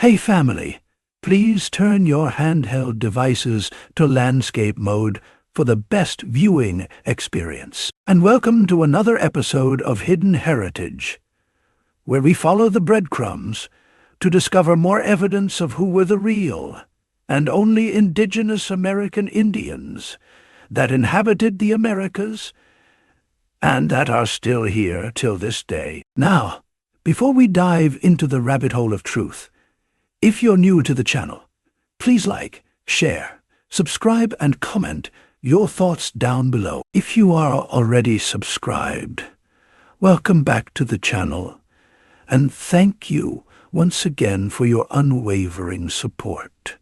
Hey family, please turn your handheld devices to landscape mode for the best viewing experience. And welcome to another episode of Hidden Heritage, where we follow the breadcrumbs to discover more evidence of who were the real and only indigenous American Indians that inhabited the Americas and that are still here till this day. Now, before we dive into the rabbit hole of truth, if you're new to the channel, please like, share, subscribe and comment your thoughts down below. If you are already subscribed, welcome back to the channel and thank you once again for your unwavering support.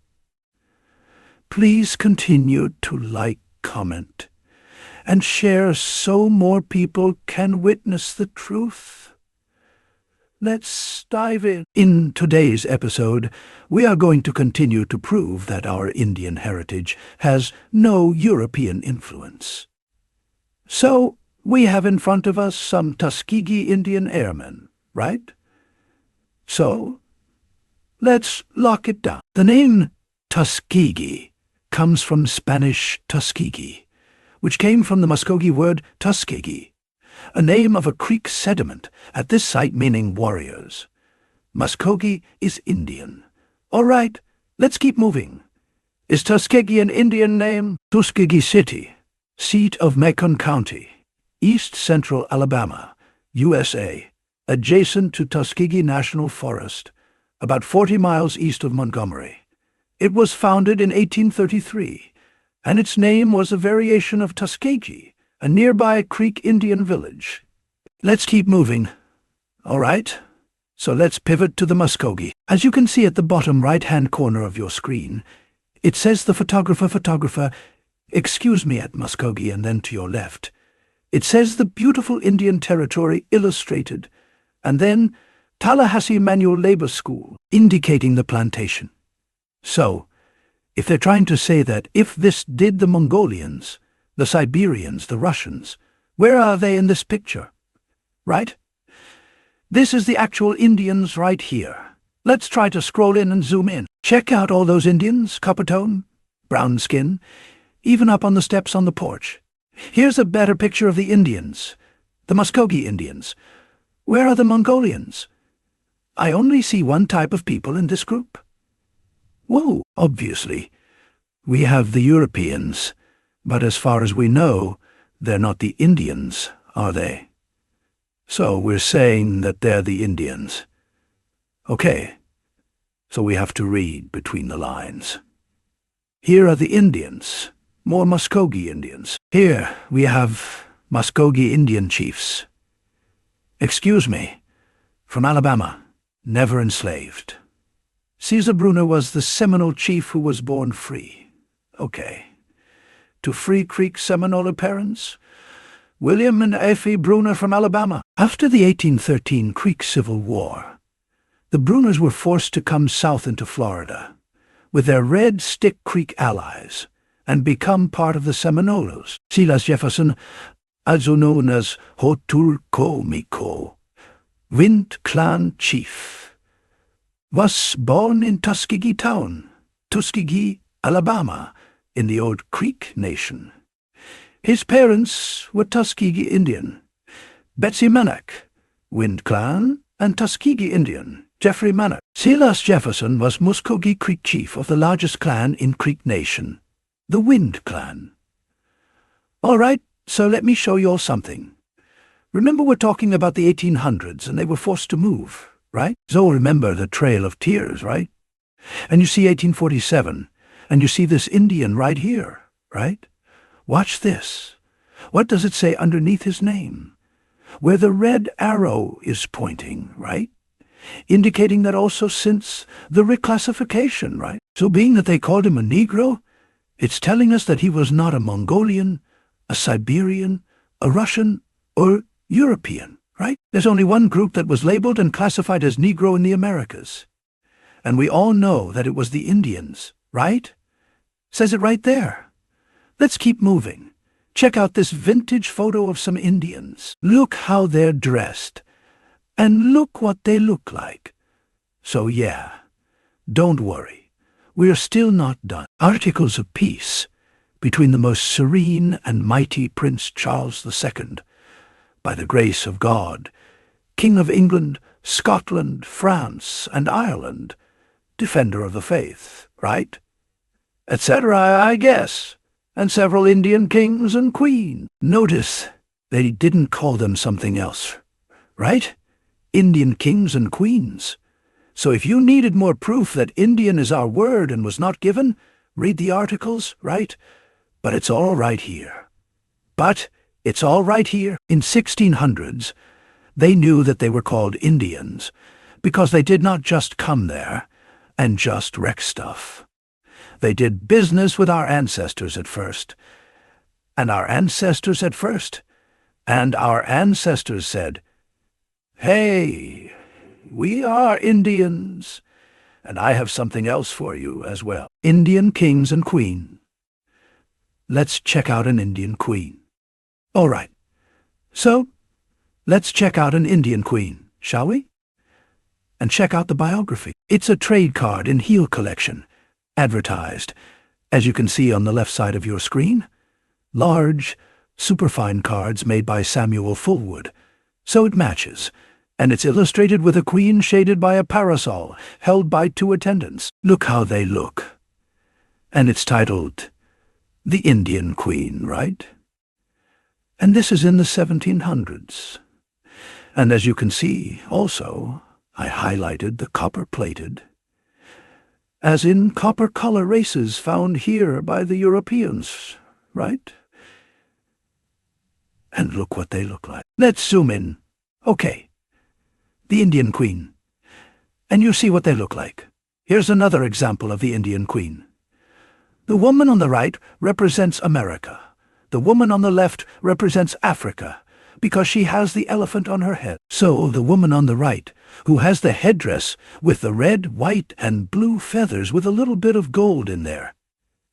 Please continue to like, comment, and share so more people can witness the truth. Let's dive in. In today's episode, we are going to continue to prove that our Indian heritage has no European influence. So, we have in front of us some Tuskegee Indian airmen, right? So, let's lock it down. The name Tuskegee comes from Spanish Tuskegee, which came from the Muskogee word Tuskegee, a name of a creek sediment at this site meaning warriors. Muskogee is Indian. All right, let's keep moving. Is Tuskegee an Indian name? Tuskegee City, seat of Macon County, east central Alabama, USA, adjacent to Tuskegee National Forest, about 40 miles east of Montgomery. It was founded in 1833, and its name was a variation of Tuskegee, a nearby Creek Indian village. Let's keep moving. All right, so let's pivot to the Muskogee. As you can see at the bottom right-hand corner of your screen, it says the photographer, excuse me, at Muskogee, and then to your left, it says the beautiful Indian Territory Illustrated, and then Tallahassee Manual Labor School, indicating the plantation. So, if they're trying to say that if this did the Mongolians, the Siberians, the Russians, where are they in this picture? Right? This is the actual Indians right here. Let's try to scroll in and zoom in. Check out all those Indians, copper tone, brown skin, even up on the steps on the porch. Here's a better picture of the Indians, the Muskogee Indians. Where are the Mongolians? I only see one type of people in this group. Whoa, obviously, we have the Europeans, but as far as we know, they're not the Indians, are they? So we're saying that they're the Indians. Okay, so we have to read between the lines. Here are the Indians, more Muskogee Indians. Here we have Muskogee Indian chiefs. Excuse me, from Alabama, never enslaved. Caesar Bruner was the Seminole chief who was born free. Okay. To Free Creek Seminole parents, William and Effie Bruner from Alabama. After the 1813 Creek Civil War, the Bruners were forced to come south into Florida with their Red Stick Creek allies and become part of the Seminoles. Silas Jefferson, also known as Hotulkomiko, Wind Clan chief, was born in Tuskegee Town, Tuskegee, Alabama, in the old Creek Nation. His parents were Tuskegee Indian, Betsy Mannock, Wind Clan, and Tuskegee Indian, Jeffrey Mannock. Silas Jefferson was Muskogee Creek chief of the largest clan in Creek Nation, the Wind Clan. All right, so let me show you all something. Remember we're talking about the 1800s and they were forced to move, right? So remember the Trail of Tears, right? And you see 1847, and you see this Indian right here, right? Watch this. What does it say underneath his name? Where the red arrow is pointing, right? Indicating that also since the reclassification, right? So being that they called him a Negro, it's telling us that he was not a Mongolian, a Siberian, a Russian, or European, right? There's only one group that was labeled and classified as Negro in the Americas. And we all know that it was the Indians, right? Says it right there. Let's keep moving. Check out this vintage photo of some Indians. Look how they're dressed. And look what they look like. So yeah, Don't worry, we are still not done. Articles of peace between the most serene and mighty Prince Charles II, by the grace of God, King of England, Scotland, France, and Ireland, defender of the faith, right? Etc., I guess, and several Indian kings and queens. Notice they didn't call them something else, right? Indian kings and queens. So if you needed more proof that Indian is our word and was not given, read the articles, right? But it's all right here. In 1600s, they knew that they were called Indians because they did not just come there and just wreck stuff. They did business with our ancestors at first. And our ancestors said, "Hey, we are Indians, and I have something else for you as well." Indian kings and queens. Let's check out an Indian queen. All right, so let's check out an Indian queen, shall we? And check out the biography. It's a trade card in Heel collection, advertised, as you can see on the left side of your screen. Large, superfine cards made by Samuel Fullwood, so it matches, and it's illustrated with a queen shaded by a parasol held by two attendants. Look how they look. And it's titled The Indian Queen, right? And this is in the 1700s. And as you can see, also, I highlighted the copper-plated, as in copper-color races found here by the Europeans, right? And look what they look like. Let's zoom in. Okay, the Indian Queen. And you see what they look like. Here's another example of the Indian Queen. The woman on the right represents America. The woman on the left represents Africa, because she has the elephant on her head. So the woman on the right, who has the headdress with the red, white, and blue feathers with a little bit of gold in there,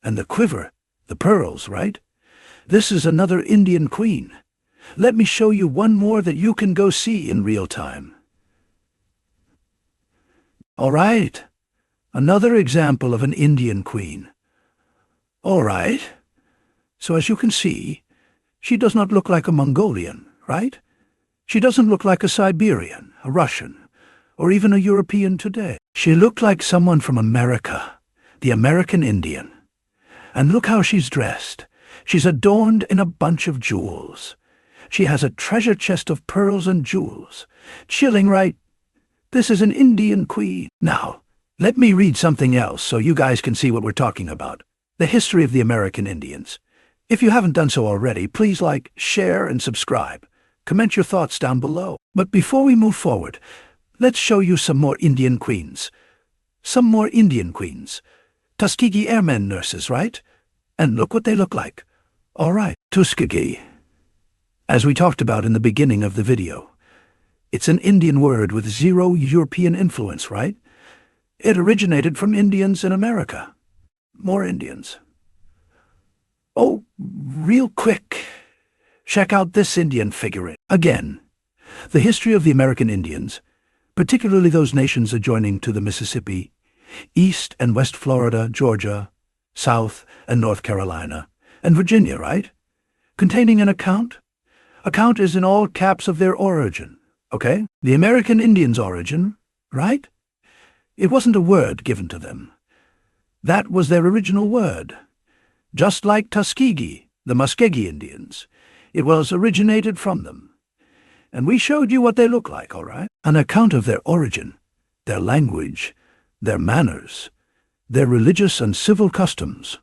and the quiver, the pearls, right? This is another Indian queen. Let me show you one more that you can go see in real time. All right, another example of an Indian queen. All right. So as you can see, she does not look like a Mongolian, right? She doesn't look like a Siberian, a Russian, or even a European today. She looked like someone from America, the American Indian. And look how she's dressed. She's adorned in a bunch of jewels. She has a treasure chest of pearls and jewels. Chilling, right? This is an Indian queen. Now, let me read something else so you guys can see what we're talking about. The history of the American Indians. If you haven't done so already, please like, share, and subscribe. Comment your thoughts down below. But before we move forward, let's show you some more Indian queens. Some more Indian queens. Tuskegee Airmen nurses, right? And look what they look like. All right, Tuskegee. As we talked about in the beginning of the video, it's an Indian word with zero European influence, right? It originated from Indians in America. More Indians. Oh, real quick, check out this Indian figurine. Again, the history of the American Indians, particularly those nations adjoining to the Mississippi, East and West Florida, Georgia, South and North Carolina, and Virginia, right? Containing an account. Account is in all caps of their origin, okay? The American Indians' origin, right? It wasn't a word given to them. That was their original word. Just like Tuskegee, the Muskegee Indians, it was originated from them. And we showed you what they look like, all right? An account of their origin, their language, their manners, their religious and civil customs,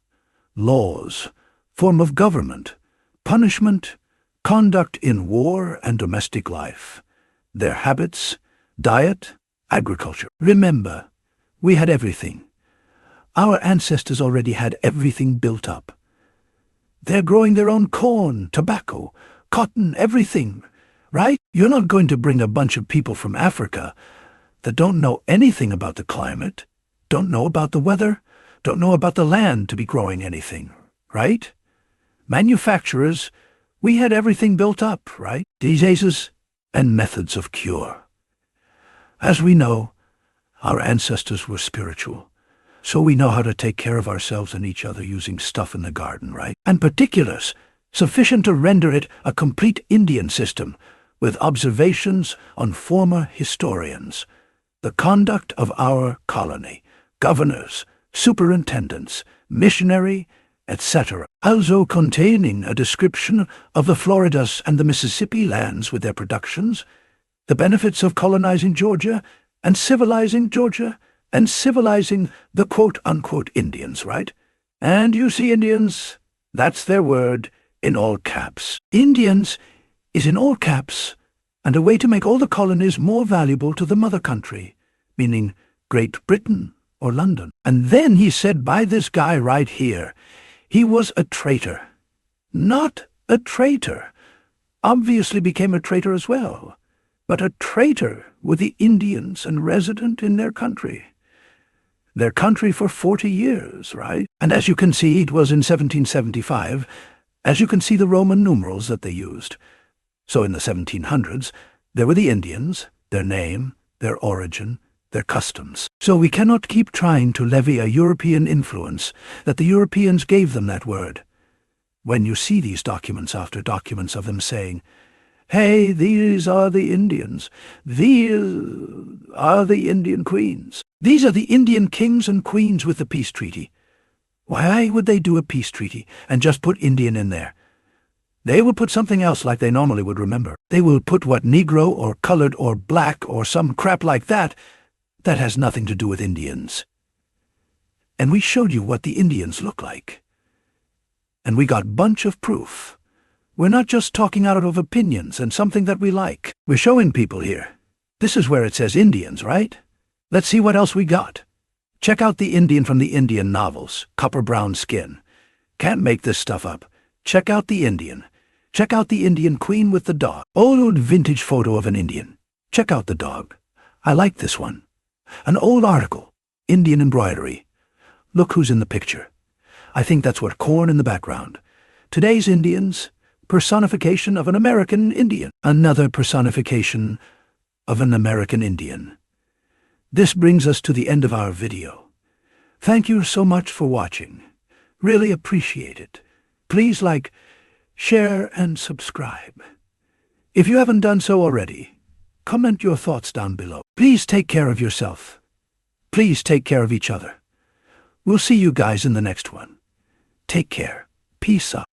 laws, form of government, punishment, conduct in war and domestic life, their habits, diet, agriculture. Remember, we had everything. Our ancestors already had everything built up. They're growing their own corn, tobacco, cotton, everything, right? You're not going to bring a bunch of people from Africa that don't know anything about the climate, don't know about the weather, don't know about the land to be growing anything, right? Manufacturers, we had everything built up, right? Diseases and methods of cure. As we know, Our ancestors were spiritual. So we know how to take care of ourselves and each other using stuff in the garden, right? And particulars, sufficient to render it a complete Indian system, with observations on former historians. The conduct of our colony, governors, superintendents, missionary, etc., also containing a description of the Floridas and the Mississippi lands with their productions, the benefits of colonizing Georgia, and civilizing Georgia, and civilizing the quote-unquote Indians, right? And you see Indians, that's their word, in all caps. Indians is in all caps, and a way to make all the colonies more valuable to the mother country, meaning Great Britain or London. And then he said by this guy right here, he was a traitor. Not a traitor. Obviously became a traitor as well, but a traitor with the Indians and resident in their country. Their country for 40 years, right? And as you can see, it was in 1775. As you can see the Roman numerals that they used. So in the 1700s, there were the Indians, their name, their origin, their customs. So we cannot keep trying to levy a European influence that the Europeans gave them that word. When you see these documents after documents of them saying, hey, these are the Indians. These are the Indian queens. These are the Indian kings and queens with the peace treaty. Why would they do a peace treaty and just put Indian in there? They will put something else like they normally would remember. They will put what Negro or colored or black or some crap like that has nothing to do with Indians. And we showed you what the Indians look like. And we got bunch of proof. We're not just talking out of opinions and something that we like. We're showing people here. This is where it says Indians, right? Let's see what else we got. Check out the Indian from the Indian novels, copper brown skin. Can't make this stuff up. Check out the Indian. Check out the Indian queen with the dog. Old vintage photo of an Indian. Check out the dog. I like this one. An old article. Indian embroidery. Look who's in the picture. I think that's what corn in the background. Today's Indians, personification of an American Indian. Another personification of an American Indian. This brings us to the end of our video. Thank you so much for watching. Really appreciate it. Please like, share, and subscribe. If you haven't done so already, comment your thoughts down below. Please take care of yourself. Please take care of each other. We'll see you guys in the next one. Take care. Peace out.